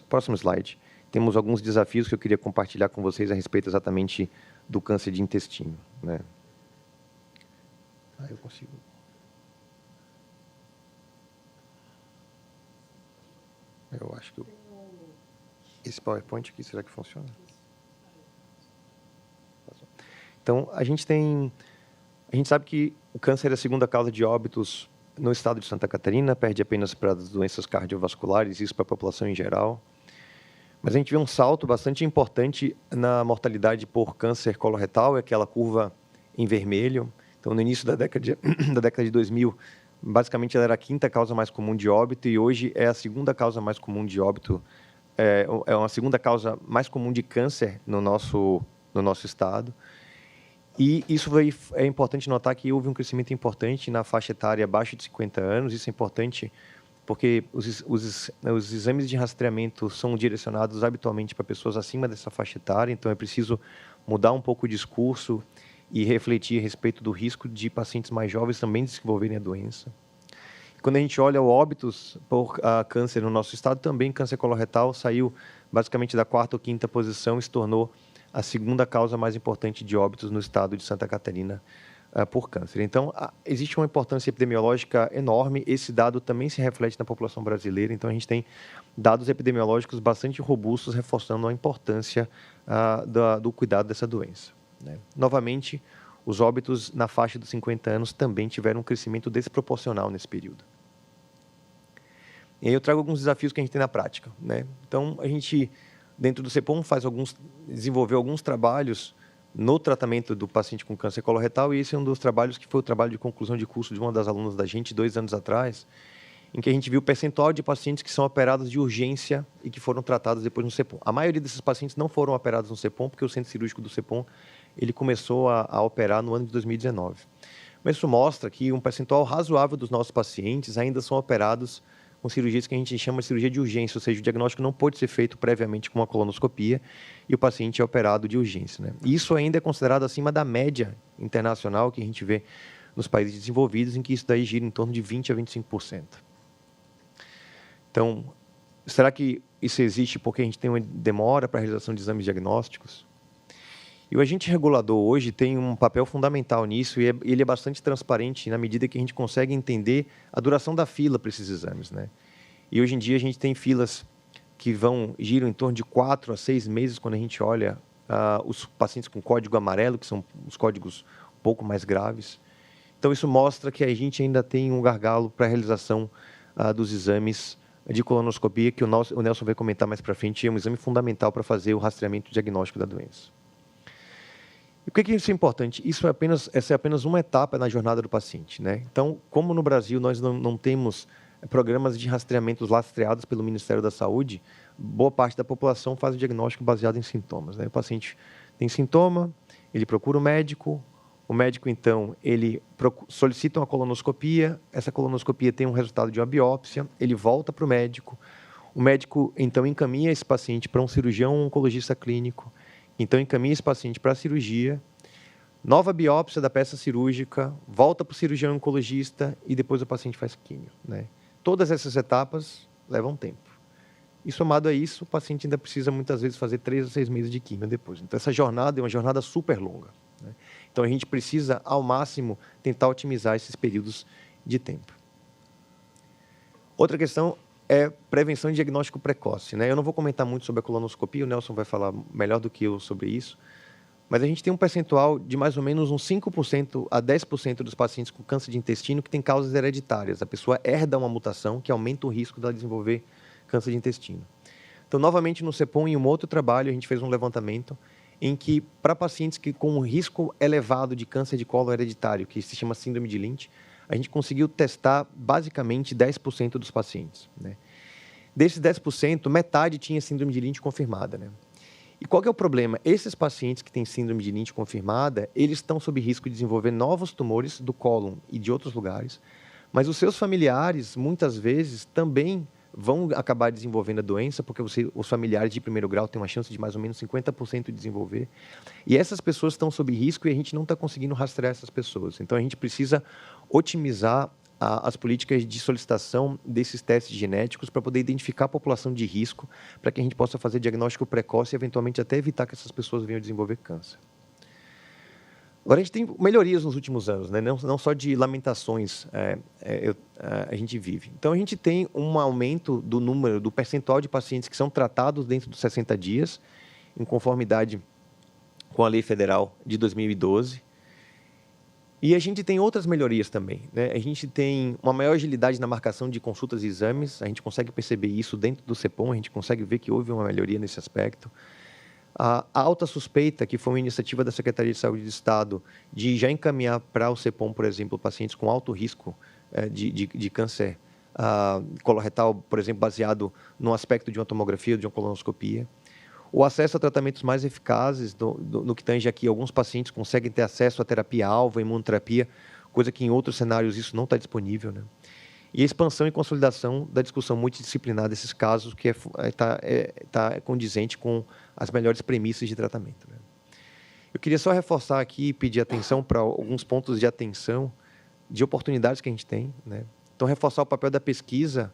próximo slide, temos alguns desafios que eu queria compartilhar com vocês a respeito exatamente do câncer de intestino, né? Eu consigo... Eu acho que Esse PowerPoint aqui, será que funciona? Então, a gente sabe que o câncer é a segunda causa de óbitos no estado de Santa Catarina, perde apenas para as doenças cardiovasculares, isso para a população em geral. Mas a gente vê um salto bastante importante na mortalidade por câncer coloretal, é aquela curva em vermelho. Então, no início da década de 2000, basicamente ela era a quinta causa mais comum de óbito e hoje é a segunda causa mais comum de óbito, é uma segunda causa mais comum de câncer no nosso estado. E isso é importante notar que houve um crescimento importante na faixa etária abaixo de 50 anos. Isso é importante porque os exames de rastreamento são direcionados habitualmente para pessoas acima dessa faixa etária, então é preciso mudar um pouco o discurso e refletir a respeito do risco de pacientes mais jovens também desenvolverem a doença. Quando a gente olha o óbitos por câncer no nosso estado, também câncer coloretal saiu basicamente da quarta ou quinta posição e se tornou a segunda causa mais importante de óbitos no estado de Santa Catarina por câncer. Então, existe uma importância epidemiológica enorme, esse dado também se reflete na população brasileira, então a gente tem dados epidemiológicos bastante robustos, reforçando a importância do cuidado dessa doença, né? Novamente, os óbitos na faixa dos 50 anos também tiveram um crescimento desproporcional nesse período. E aí eu trago alguns desafios que a gente tem na prática, né? Então, a gente, dentro do CEPOM, desenvolveu alguns trabalhos no tratamento do paciente com câncer coloretal, e esse é um dos trabalhos que foi o trabalho de conclusão de curso de uma das alunas da gente 2 anos atrás, em que a gente viu o percentual de pacientes que são operados de urgência e que foram tratados depois no CEPOM. A maioria desses pacientes não foram operados no CEPOM, porque o centro cirúrgico do CEPOM ele começou a operar no ano de 2019. Mas isso mostra que um percentual razoável dos nossos pacientes ainda são operados com cirurgias que a gente chama de cirurgia de urgência, ou seja, o diagnóstico não pode ser feito previamente com uma colonoscopia e o paciente é operado de urgência, né? E isso ainda é considerado acima da média internacional que a gente vê nos países desenvolvidos, em que isso daí gira em torno de 20% a 25%. Então, será que isso existe porque a gente tem uma demora para a realização de exames diagnósticos? E o agente regulador hoje tem um papel fundamental nisso e ele é bastante transparente na medida que a gente consegue entender a duração da fila para esses exames, né? E hoje em dia a gente tem filas que giram em torno de 4 a 6 meses quando a gente olha os pacientes com código amarelo, que são os códigos um pouco mais graves. Então isso mostra que a gente ainda tem um gargalo para a realização dos exames de colonoscopia, que o Nelson vai comentar mais para frente, é um exame fundamental para fazer o rastreamento diagnóstico da doença. E por que isso é importante? Essa é apenas uma etapa na jornada do paciente, né? Então, como no Brasil nós não temos programas de rastreamentos lastreados pelo Ministério da Saúde, boa parte da população faz o diagnóstico baseado em sintomas, né? O paciente tem sintoma, ele procura o médico então, ele solicita uma colonoscopia, essa colonoscopia tem um resultado de uma biópsia, ele volta para o médico então encaminha esse paciente para um cirurgião oncologista clínico, então encaminha esse paciente para a cirurgia, nova biópsia da peça cirúrgica, volta para o cirurgião oncologista e depois o paciente faz químio, né? Todas essas etapas levam tempo. E somado a isso, o paciente ainda precisa muitas vezes fazer 3 a 6 meses de químio depois. Então essa jornada é uma jornada super longa, né? Então a gente precisa, ao máximo, tentar otimizar esses períodos de tempo. Outra questão é prevenção e diagnóstico precoce, né? Eu não vou comentar muito sobre a colonoscopia, o Nelson vai falar melhor do que eu sobre isso, mas a gente tem um percentual de mais ou menos uns 5% a 10% dos pacientes com câncer de intestino que tem causas hereditárias. A pessoa herda uma mutação que aumenta o risco dela desenvolver câncer de intestino. Então, novamente, no CEPOM, em um outro trabalho, a gente fez um levantamento em que, para pacientes com um risco elevado de câncer de colo hereditário, que se chama síndrome de Lynch, a gente conseguiu testar basicamente 10% dos pacientes, né? Desses 10%, metade tinha síndrome de Lynch confirmada, né? E qual que é o problema? Esses pacientes que têm síndrome de Lynch confirmada, eles estão sob risco de desenvolver novos tumores do cólon e de outros lugares, mas os seus familiares, muitas vezes, também vão acabar desenvolvendo a doença, porque os familiares de primeiro grau têm uma chance de mais ou menos 50% de desenvolver. E essas pessoas estão sob risco e a gente não está conseguindo rastrear essas pessoas. Então, a gente precisa otimizar as políticas de solicitação desses testes genéticos para poder identificar a população de risco, para que a gente possa fazer diagnóstico precoce e, eventualmente, até evitar que essas pessoas venham desenvolver câncer. Agora, a gente tem melhorias nos últimos anos, né? Não só de lamentações a gente vive. Então, a gente tem um aumento do percentual de pacientes que são tratados dentro dos 60 dias, em conformidade com a Lei Federal de 2012. E a gente tem outras melhorias também, né? A gente tem uma maior agilidade na marcação de consultas e exames, a gente consegue perceber isso dentro do CEPOM, a gente consegue ver que houve uma melhoria nesse aspecto. A alta suspeita, que foi uma iniciativa da Secretaria de Saúde do Estado, de já encaminhar para o CEPOM, por exemplo, pacientes com alto risco de câncer coloretal, por exemplo, baseado no aspecto de uma tomografia ou de uma colonoscopia. O acesso a tratamentos mais eficazes, no que tange aqui, alguns pacientes conseguem ter acesso à terapia-alvo, à imunoterapia, coisa que em outros cenários isso não está disponível, né? E a expansão e consolidação da discussão multidisciplinar desses casos, que está condizente com as melhores premissas de tratamento, né? Eu queria só reforçar aqui e pedir atenção para alguns pontos de atenção, de oportunidades que a gente tem, né? Então, reforçar o papel da pesquisa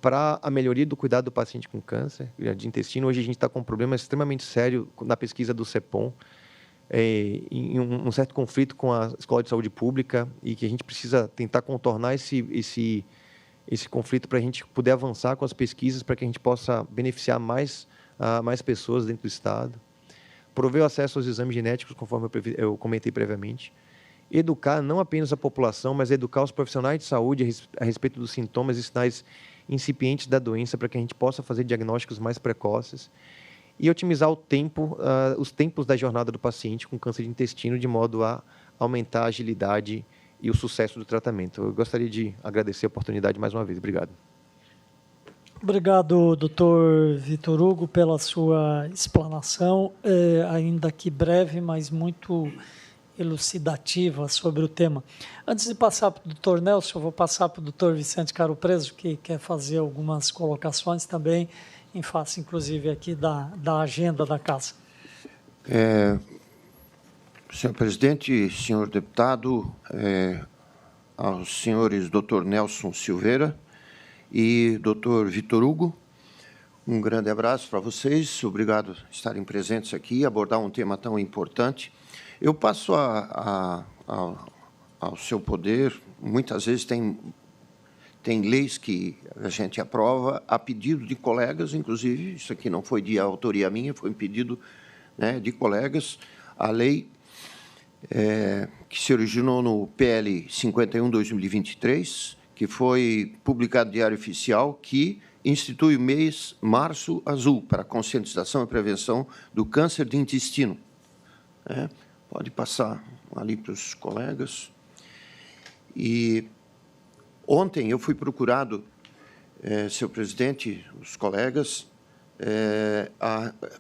para a melhoria do cuidado do paciente com câncer de intestino. Hoje a gente está com um problema extremamente sério na pesquisa do CEPOM, em um certo conflito com a Escola de Saúde Pública, e que a gente precisa tentar contornar esse conflito para a gente poder avançar com as pesquisas, para que a gente possa beneficiar mais pessoas dentro do Estado. Prover o acesso aos exames genéticos, conforme eu comentei previamente. Educar não apenas a população, mas educar os profissionais de saúde a respeito dos sintomas e sinais incipientes da doença, para que a gente possa fazer diagnósticos mais precoces. E otimizar os tempos da jornada do paciente com câncer de intestino, de modo a aumentar a agilidade e o sucesso do tratamento. Eu gostaria de agradecer a oportunidade mais uma vez. Obrigado. Obrigado, Dr. Vitor Hugo, pela sua explanação, ainda que breve, mas muito elucidativa sobre o tema. Antes de passar para o Dr. Nelson, eu vou passar para o Dr. Vicente Caro Preso, que quer fazer algumas colocações também, em face, inclusive, aqui da agenda da Casa. Senhor presidente, senhor deputado, aos senhores Dr. Nelson Silveira e Dr. Vitor Hugo, um grande abraço para vocês. Obrigado por estarem presentes aqui e abordar um tema tão importante. Eu passo ao seu poder. Muitas vezes tem leis que a gente aprova a pedido de colegas, inclusive, isso aqui não foi de autoria minha, foi um pedido, né, de colegas. A lei que se originou no PL 51/2023, que foi publicado no Diário Oficial, que institui o mês Março Azul para a conscientização e prevenção do câncer de intestino. Pode passar ali para os colegas. E ontem eu fui procurado, senhor presidente, os colegas,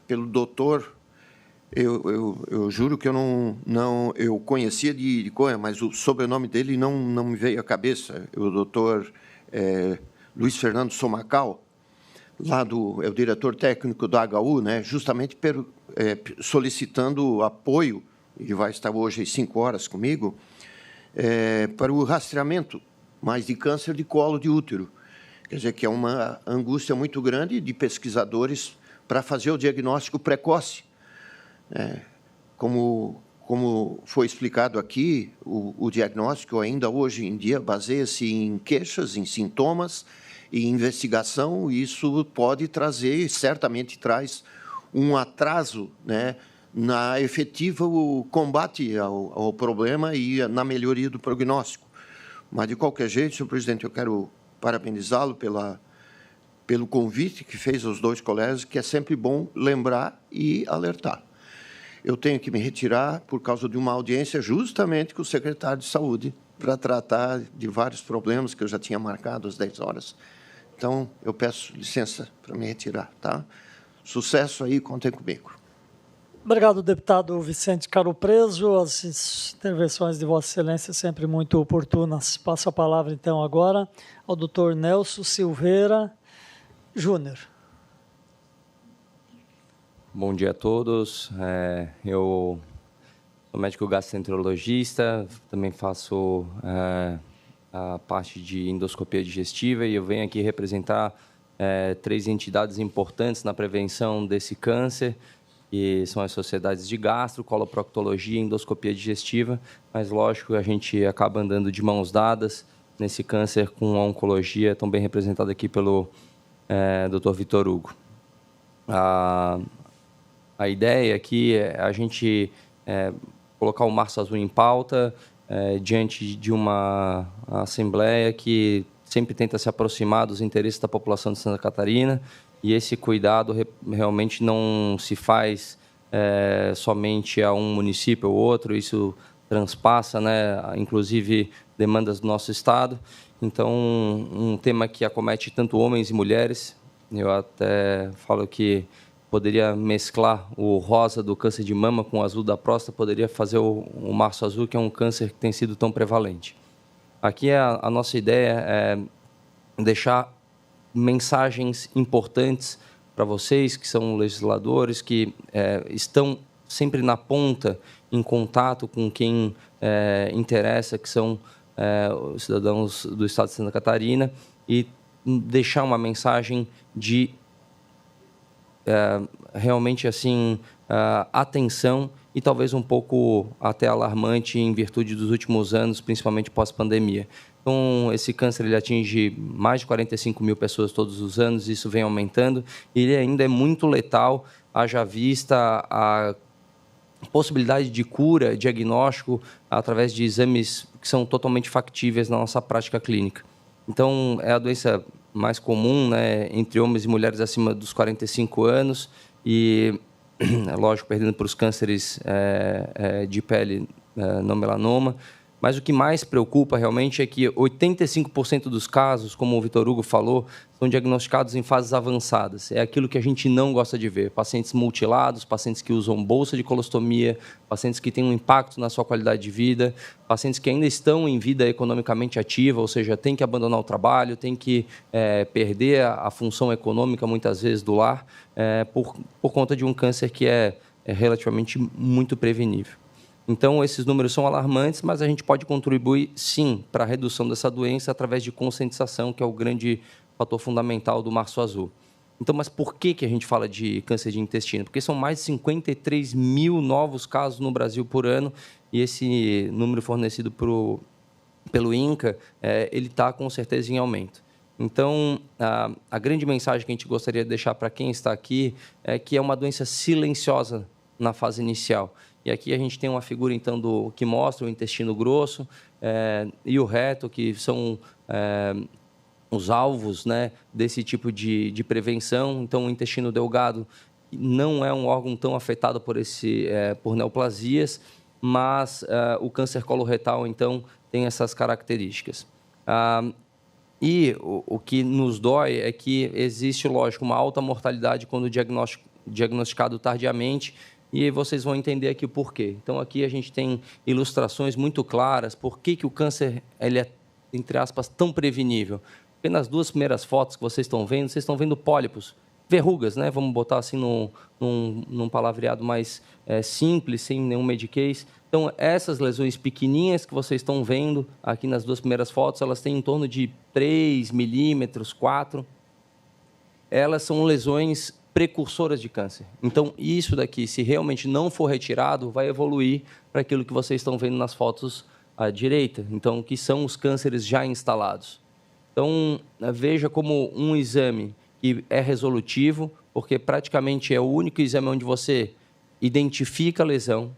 pelo doutor. Eu juro que eu conhecia de cor, mas o sobrenome dele não me veio à cabeça. O doutor Luiz Fernando Somacal, é o diretor técnico do HU, né, justamente solicitando apoio, e vai estar hoje às 5 horas comigo, para o rastreamento mais de câncer de colo de útero. Quer dizer, que é uma angústia muito grande de pesquisadores para fazer o diagnóstico precoce. Como foi explicado aqui, o diagnóstico ainda hoje em dia baseia-se em queixas, em sintomas e investigação, e isso pode trazer, certamente traz, um atraso, né, na efetiva combate ao problema e na melhoria do prognóstico. Mas, de qualquer jeito, senhor presidente, eu quero parabenizá-lo pelo convite que fez aos dois colegas, que é sempre bom lembrar e alertar. Eu tenho que me retirar por causa de uma audiência justamente com o secretário de Saúde para tratar de vários problemas que eu já tinha marcado às 10 horas. Então, eu peço licença para me retirar, tá? Sucesso aí, contem comigo. Obrigado, deputado Vicente Caro Preso. As intervenções de Vossa Excelência sempre muito oportunas. Passo a palavra, então, agora ao doutor Nelson Silveira Júnior. Bom dia a todos. Eu sou médico gastroenterologista, também faço a parte de endoscopia digestiva, e eu venho aqui representar 3 entidades importantes na prevenção desse câncer, que são as sociedades de gastro, coloproctologia e endoscopia digestiva, mas, lógico, a gente acaba andando de mãos dadas nesse câncer com a oncologia, tão bem representada aqui pelo Dr. Vitor Hugo. A ideia aqui é a gente colocar o Março Azul em pauta diante de uma assembleia que sempre tenta se aproximar dos interesses da população de Santa Catarina, e esse cuidado realmente não se faz somente a um município ou outro, isso transpassa, né, inclusive demandas do nosso Estado. Então, um tema que acomete tanto homens e mulheres, eu até falo que poderia mesclar o rosa do câncer de mama com o azul da próstata, poderia fazer o Março Azul, que é um câncer que tem sido tão prevalente. Aqui a nossa ideia é deixar mensagens importantes para vocês, que são legisladores, que estão sempre na ponta, em contato com quem interessa, que são os cidadãos do Estado de Santa Catarina, e deixar uma mensagem de realmente assim atenção, e talvez um pouco até alarmante em virtude dos últimos anos, principalmente pós-pandemia. Então, esse câncer ele atinge mais de 45 mil pessoas todos os anos, isso vem aumentando, e ele ainda é muito letal, haja vista a possibilidade de cura, diagnóstico, através de exames que são totalmente factíveis na nossa prática clínica. Então, é a doença mais comum, né, entre homens e mulheres acima dos 45 anos, e, lógico, perdendo para os cânceres de pele, não melanoma. Mas o que mais preocupa realmente é que 85% dos casos, como o Vitor Hugo falou, são diagnosticados em fases avançadas. É aquilo que a gente não gosta de ver. Pacientes mutilados, pacientes que usam bolsa de colostomia, pacientes que têm um impacto na sua qualidade de vida, pacientes que ainda estão em vida economicamente ativa, ou seja, têm que abandonar o trabalho, têm que perder a função econômica, muitas vezes, do lar, por conta de um câncer que é relativamente muito prevenível. Então, esses números são alarmantes, mas a gente pode contribuir, sim, para a redução dessa doença através de conscientização, que é o grande fator fundamental do Março Azul. Então, mas por que a gente fala de câncer de intestino? Porque são mais de 53 mil novos casos no Brasil por ano, e esse número fornecido pelo INCA, ele está com certeza em aumento. Então, a grande mensagem que a gente gostaria de deixar para quem está aqui é que é uma doença silenciosa na fase inicial. E aqui a gente tem uma figura, então, que mostra o intestino grosso e o reto, que são os alvos, né, desse tipo de prevenção. Então, o intestino delgado não é um órgão tão afetado por neoplasias, mas o câncer coloretal, então, tem essas características. E o que nos dói é que existe, lógico, uma alta mortalidade quando diagnosticado tardiamente, e vocês vão entender aqui o porquê. Então, aqui a gente tem ilustrações muito claras por que o câncer ele é, entre aspas, tão prevenível. Porque nas duas primeiras fotos que vocês estão vendo pólipos, verrugas, né? Vamos botar assim num palavreado mais simples, sem nenhum mediquês. Então, essas lesões pequenininhas que vocês estão vendo aqui nas duas primeiras fotos, elas têm em torno de 3 milímetros, 4. Elas são lesões precursoras de câncer. Então, isso daqui, se realmente não for retirado, vai evoluir para aquilo que vocês estão vendo nas fotos à direita, então, que são os cânceres já instalados. Então, veja como um exame que é resolutivo, porque praticamente é o único exame onde você identifica a lesão,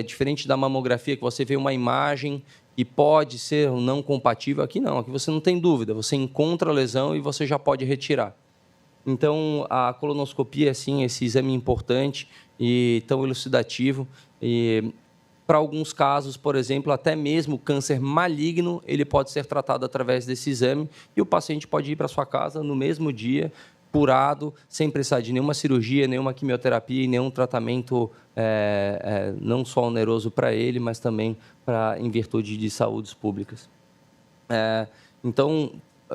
diferente da mamografia, que você vê uma imagem e pode ser ou não compatível. Aqui não, aqui você não tem dúvida, você encontra a lesão e você já pode retirar. Então, a colonoscopia é, sim, esse exame importante e tão elucidativo. E, para alguns casos, por exemplo, até mesmo câncer maligno, ele pode ser tratado através desse exame e o paciente pode ir para sua casa no mesmo dia, curado, sem precisar de nenhuma cirurgia, nenhuma quimioterapia e nenhum tratamento não só oneroso para ele, mas também em virtude de saúdes públicas. Então,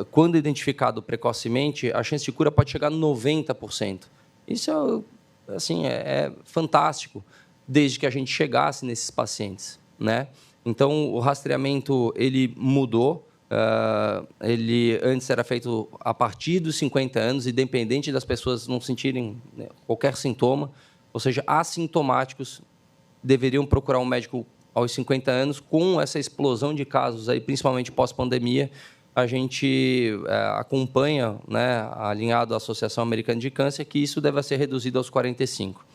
quando identificado precocemente, a chance de cura pode chegar a 90%. Isso assim, é fantástico, desde que a gente chegasse nesses pacientes, né? Então, o rastreamento ele mudou. Ele antes era feito a partir dos 50 anos, independente das pessoas não sentirem, né, qualquer sintoma. Ou seja, assintomáticos deveriam procurar um médico aos 50 anos. Com essa explosão de casos, aí, principalmente pós-pandemia, a gente acompanha, né, alinhado à Associação Americana de Câncer, que isso deve ser reduzido aos 45.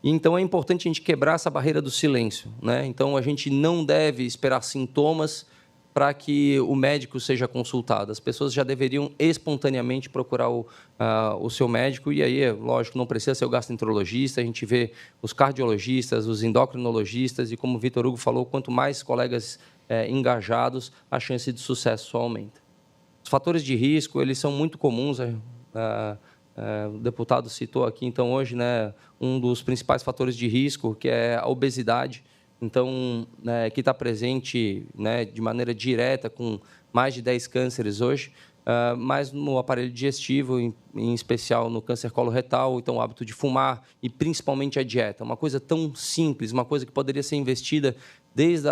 Então, é importante a gente quebrar essa barreira do silêncio, né? Então, a gente não deve esperar sintomas para que o médico seja consultado. As pessoas já deveriam espontaneamente procurar o seu médico, e aí, lógico, não precisa ser o gastroenterologista, a gente vê os cardiologistas, os endocrinologistas, e como o Vitor Hugo falou, quanto mais colegas engajados, a chance de sucesso só aumenta. Os fatores de risco, eles são muito comuns, o deputado citou aqui, então, hoje, né, um dos principais fatores de risco, que é a obesidade, então, que está presente, né, de maneira direta com mais de 10 cânceres hoje, mas no aparelho digestivo, em especial no câncer coloretal, então o hábito de fumar e principalmente a dieta. Uma coisa tão simples, uma coisa que poderia ser investida desde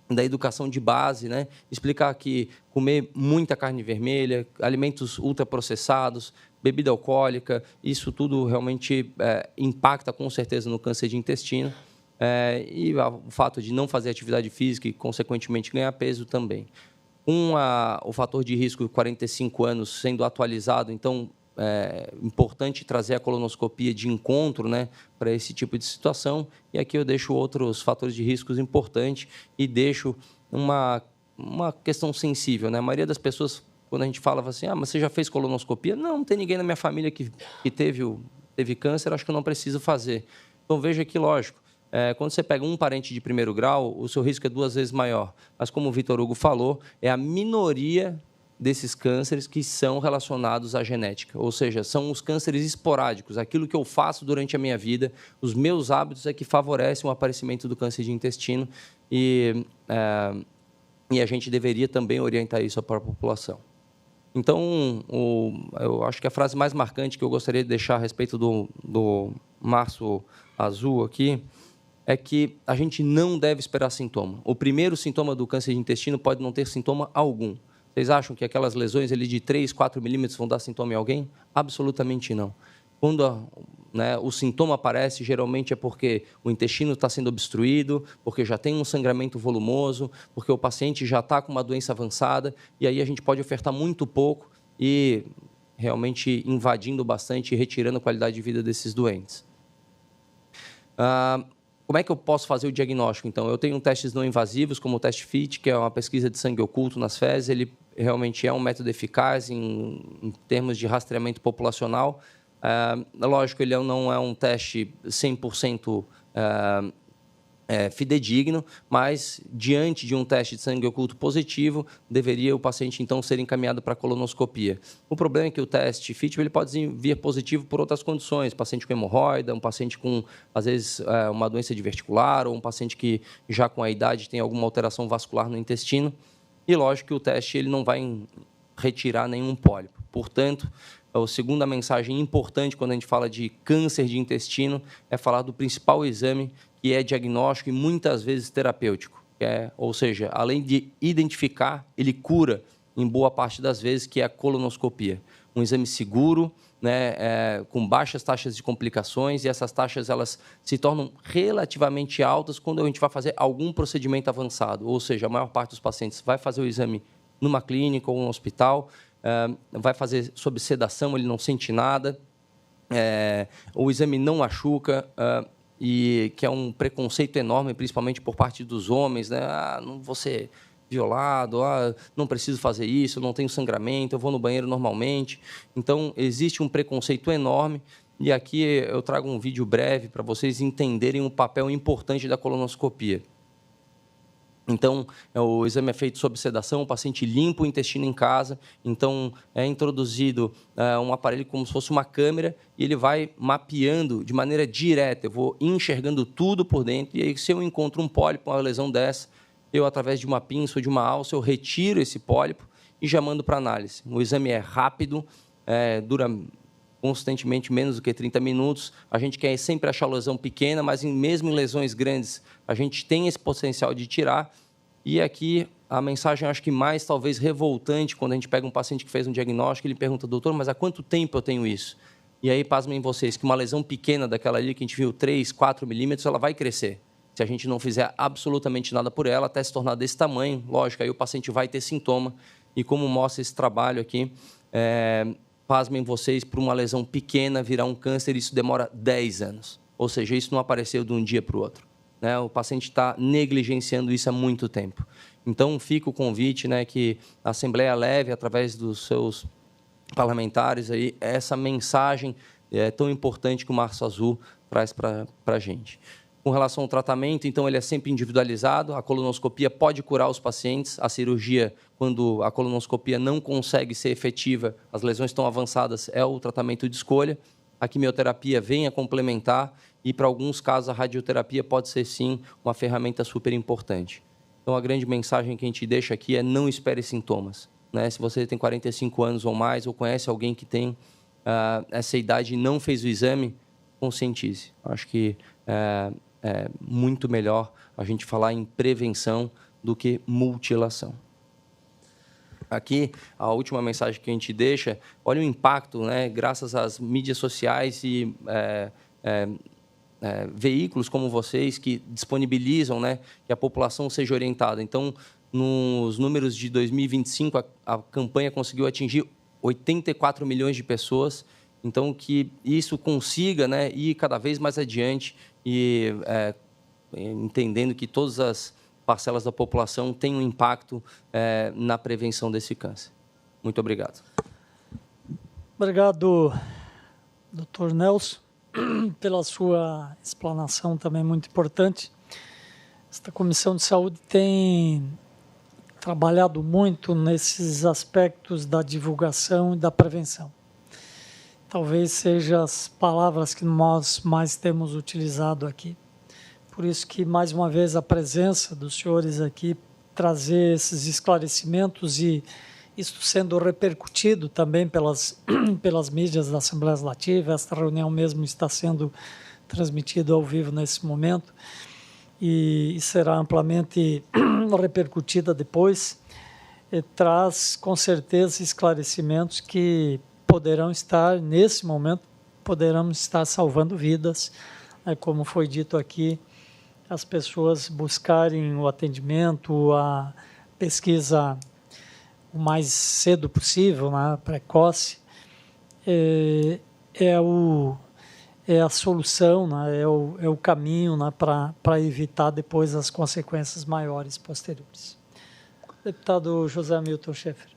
da educação de base, né? Explicar que comer muita carne vermelha, alimentos ultraprocessados, bebida alcoólica, isso tudo realmente impacta com certeza no câncer de intestino. E o fato de não fazer atividade física e, consequentemente, ganhar peso também. O fator de risco 45 anos sendo atualizado, então, é importante trazer a colonoscopia de encontro, né, para esse tipo de situação. E aqui eu deixo outros fatores de riscos importantes e deixo uma questão sensível, né? A maioria das pessoas, quando a gente fala assim, mas você já fez colonoscopia? Não tem ninguém na minha família que teve câncer, acho que eu não preciso fazer. Então, veja que, lógico, quando você pega um parente de primeiro grau, o seu risco é 2 vezes maior. Mas, como o Vitor Hugo falou, é a minoria desses cânceres que são relacionados à genética. Ou seja, são os cânceres esporádicos, aquilo que eu faço durante a minha vida, os meus hábitos é que favorecem o aparecimento do câncer de intestino e a gente deveria também orientar isso para a população. Então, eu acho que a frase mais marcante que eu gostaria de deixar a respeito do Março Azul aqui é que a gente não deve esperar sintoma. O primeiro sintoma do câncer de intestino pode não ter sintoma algum. Vocês acham que aquelas lesões ali de 3, 4 milímetros vão dar sintoma em alguém? Absolutamente não. Quando o sintoma aparece, geralmente é porque o intestino está sendo obstruído, porque já tem um sangramento volumoso, porque o paciente já está com uma doença avançada, e aí a gente pode ofertar muito pouco e realmente invadindo bastante e retirando a qualidade de vida desses doentes. Como é que eu posso fazer o diagnóstico, então? Eu tenho testes não invasivos, como o teste FIT, que é uma pesquisa de sangue oculto nas fezes. Ele realmente é um método eficaz em termos de rastreamento populacional. Lógico, ele não é um teste 100% fidedigno, mas, diante de um teste de sangue oculto positivo, deveria o paciente, então, ser encaminhado para a colonoscopia. O problema é que o teste FIT ele pode vir positivo por outras condições, paciente com hemorroida, um paciente com, às vezes, uma doença diverticular, ou um paciente que, já com a idade, tem alguma alteração vascular no intestino. E, lógico, que o teste ele não vai retirar nenhum pólipo. Portanto, a segunda mensagem importante quando a gente fala de câncer de intestino é falar do principal exame, que é diagnóstico e muitas vezes terapêutico. Ou seja, além de identificar, ele cura em boa parte das vezes, que é a colonoscopia. Um exame seguro, né, com baixas taxas de complicações, e essas taxas elas se tornam relativamente altas quando a gente vai fazer algum procedimento avançado. Ou seja, a maior parte dos pacientes vai fazer o exame numa clínica ou no hospital, vai fazer sob sedação, ele não sente nada, o exame não machuca, e que é um preconceito enorme, principalmente por parte dos homens, né? Não vou ser violado, não preciso fazer isso, não tenho sangramento, eu vou no banheiro normalmente. Então, existe um preconceito enorme, e aqui eu trago um vídeo breve para vocês entenderem o papel importante da colonoscopia. Então, o exame é feito sob sedação, o paciente limpa o intestino em casa, então é introduzido um aparelho como se fosse uma câmera e ele vai mapeando de maneira direta, eu vou enxergando tudo por dentro, e aí se eu encontro um pólipo, uma lesão dessa, eu, através de uma pinça ou de uma alça, eu retiro esse pólipo e já mando para análise. O exame é rápido, dura constantemente menos do que 30 minutos, a gente quer sempre achar lesão pequena, mas mesmo em lesões grandes, a gente tem esse potencial de tirar. E aqui a mensagem, acho que mais talvez revoltante, quando a gente pega um paciente que fez um diagnóstico, ele pergunta, doutor, mas há quanto tempo eu tenho isso? E aí, pasmem vocês, que uma lesão pequena daquela ali, que a gente viu 3, 4 milímetros, ela vai crescer. Se a gente não fizer absolutamente nada por ela, até se tornar desse tamanho, lógico, aí o paciente vai ter sintoma. E como mostra esse trabalho aqui, pasmem vocês, para uma lesão pequena virar um câncer, isso demora 10 anos. Ou seja, isso não apareceu de um dia para o outro. Né? O paciente está negligenciando isso há muito tempo. Então, fica o convite, né, que a Assembleia leve, através dos seus parlamentares, aí, essa mensagem tão importante que o Março Azul traz para a gente. Com relação ao tratamento, então, ele é sempre individualizado. A colonoscopia pode curar os pacientes. A cirurgia, quando a colonoscopia não consegue ser efetiva, as lesões estão avançadas, é o tratamento de escolha. A quimioterapia vem a complementar e, para alguns casos, a radioterapia pode ser, sim, uma ferramenta super importante. Então, a grande mensagem que a gente deixa aqui é não espere sintomas. Né? Se você tem 45 anos ou mais, ou conhece alguém que tem essa idade e não fez o exame, conscientize. Acho que é muito melhor a gente falar em prevenção do que mutilação. Aqui, a última mensagem que a gente deixa, olha o impacto, né, graças às mídias sociais e veículos como vocês que disponibilizam, né, que a população seja orientada. Então, nos números de 2025, a campanha conseguiu atingir 84 milhões de pessoas. Então, que isso consiga, né, ir cada vez mais adiante e entendendo que todas as parcelas da população têm um impacto na prevenção desse câncer. Muito obrigado. Obrigado, Dr. Nelson, pela sua explanação também muito importante. Esta Comissão de Saúde tem trabalhado muito nesses aspectos da divulgação e da prevenção. Talvez sejam as palavras que nós mais temos utilizado aqui. Por isso que, mais uma vez, a presença dos senhores aqui, trazer esses esclarecimentos e isso sendo repercutido também pelas mídias da Assembleia Legislativa. Esta reunião mesmo está sendo transmitida ao vivo nesse momento e será amplamente repercutida depois. E traz, com certeza, esclarecimentos que poderão estar, nesse momento, poderão estar salvando vidas, como foi dito aqui, as pessoas buscarem o atendimento, a pesquisa o mais cedo possível, né, precoce, é a solução, né, é o caminho, né, para evitar depois as consequências maiores posteriores. Deputado José Hamilton Schaeffer.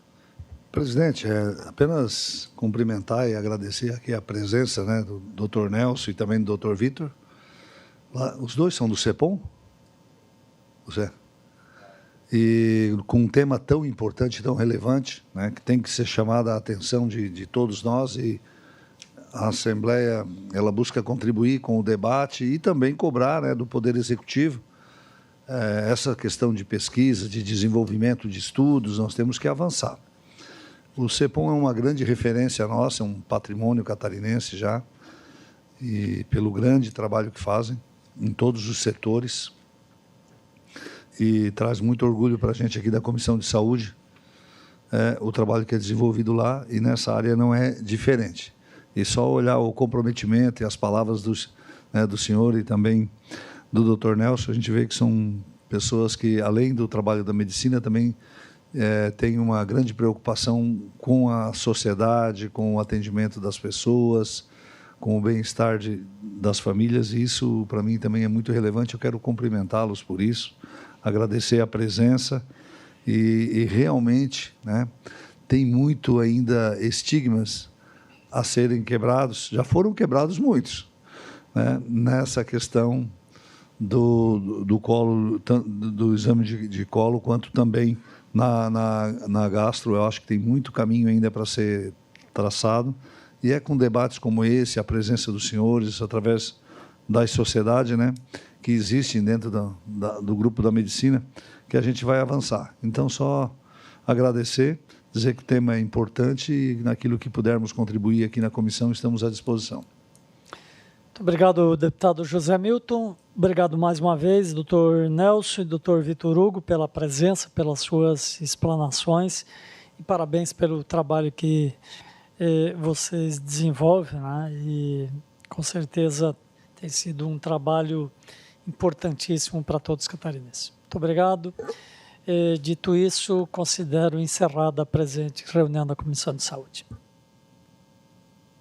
Presidente, apenas cumprimentar e agradecer aqui a presença, né, do Dr. Nelson e também do Dr. Vitor. Os dois são do CEPOM? José? E com um tema tão importante, tão relevante, né, que tem que ser chamada a atenção de todos nós, e a Assembleia ela busca contribuir com o debate e também cobrar, né, do Poder Executivo essa questão de pesquisa, de desenvolvimento de estudos. Nós temos que avançar. O CEPOM é uma grande referência nossa, é um patrimônio catarinense já, e pelo grande trabalho que fazem em todos os setores, e traz muito orgulho para a gente aqui da Comissão de Saúde, o trabalho que é desenvolvido lá, e nessa área não é diferente. E só olhar o comprometimento e as palavras do senhor e também do Dr. Nelson, a gente vê que são pessoas que, além do trabalho da medicina, também têm uma grande preocupação com a sociedade, com o atendimento das pessoas, com o bem-estar das famílias, e isso, para mim, também é muito relevante. Eu quero cumprimentá-los por isso, agradecer a presença, e realmente, né, tem muito ainda estigmas a serem quebrados. Já foram quebrados muitos, né, nessa questão do colo, do exame de colo, quanto também na gastro. Eu acho que tem muito caminho ainda para ser traçado, e é com debates como esse, a presença dos senhores, através da sociedade, né, que existem dentro do grupo da medicina, que a gente vai avançar. Então, só agradecer, dizer que o tema é importante, e naquilo que pudermos contribuir aqui na comissão, estamos à disposição. Muito obrigado, deputado José Hamilton. Obrigado mais uma vez, doutor Nelson e doutor Vitor Hugo, pela presença, pelas suas explanações, e parabéns pelo trabalho que vocês desenvolvem, né? E com certeza tem sido um trabalho importantíssimo para todos os catarinenses. Muito obrigado. Dito isso, considero encerrada a presente reunião da Comissão de Saúde.